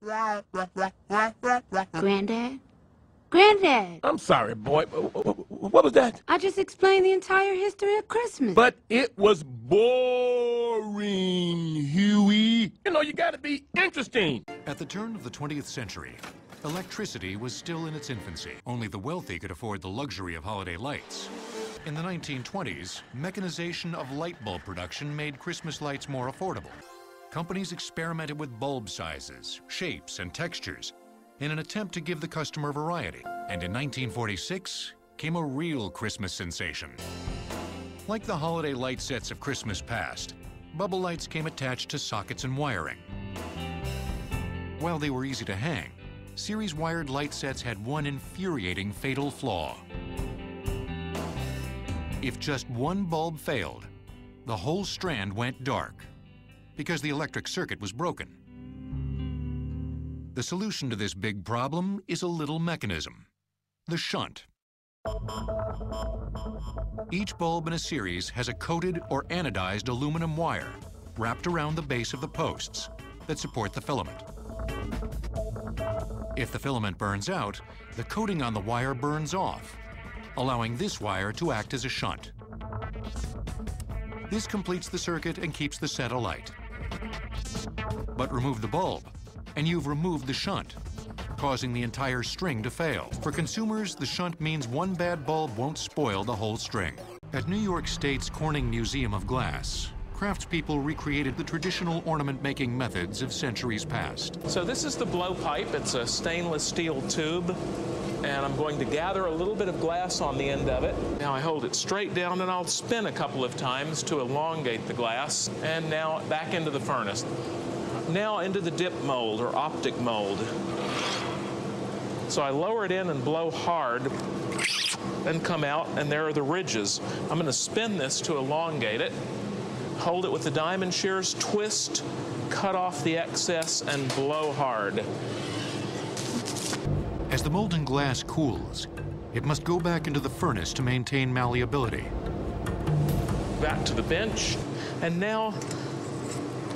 Granddad? Granddad! I'm sorry, boy. What was that? I just explained the entire history of Christmas. But it was boring, Huey. You know, you gotta be interesting. At the turn of the 20th century, electricity was still in its infancy. Only the wealthy could afford the luxury of holiday lights. In the 1920s, mechanization of light bulb production made Christmas lights more affordable. Companies experimented with bulb sizes, shapes, and textures in an attempt to give the customer variety. And in 1946 came a real Christmas sensation. Like the holiday light sets of Christmas past, bubble lights came attached to sockets and wiring. While they were easy to hang, series wired light sets had one infuriating fatal flaw. If just one bulb failed, the whole strand went dark because the electric circuit was broken. The solution to this big problem is a little mechanism, the shunt. Each bulb in a series has a coated or anodized aluminum wire wrapped around the base of the posts that support the filament. If the filament burns out, the coating on the wire burns off, allowing this wire to act as a shunt. This completes the circuit and keeps the set alight. But remove the bulb, and you've removed the shunt, causing the entire string to fail. For consumers, the shunt means one bad bulb won't spoil the whole string. At New York State's Corning Museum of Glass, craftspeople recreated the traditional ornament-making methods of centuries past. So this is the blowpipe. It's a stainless steel tube, and I'm going to gather a little bit of glass on the end of it. Now I hold it straight down, and I'll spin a couple of times to elongate the glass, and now back into the furnace. Now into the dip mold or optic mold. So I lower it in and blow hard and come out, and there are the ridges. I'm going to spin this to elongate it, hold it with the diamond shears, twist, cut off the excess, and blow hard. As the molten glass cools, it must go back into the furnace to maintain malleability. Back to the bench, and now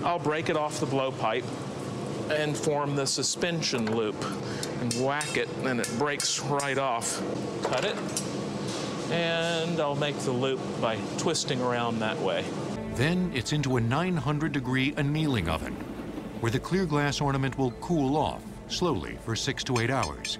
I'll break it off the blowpipe and form the suspension loop and whack it, and it breaks right off. Cut it, and I'll make the loop by twisting around that way. Then it's into a 900-degree annealing oven, where the clear glass ornament will cool off slowly for 6 to 8 hours.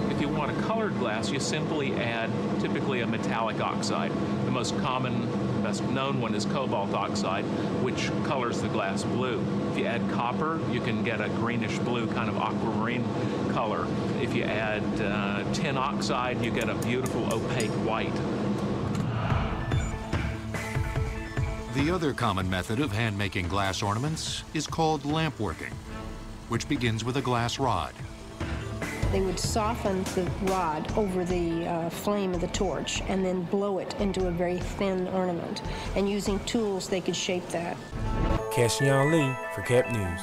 If you want a colored glass, you simply add typically a metallic oxide. The most common, best known one is cobalt oxide, which colors the glass blue. If you add copper, you can get a greenish blue kind of aquamarine color. If you add tin oxide, you get a beautiful opaque white. The other common method of hand-making glass ornaments is called lamp working, which begins with a glass rod. They would soften the rod over the flame of the torch and then blow it into a very thin ornament. And using tools, they could shape that. Kasheyon for Cap News.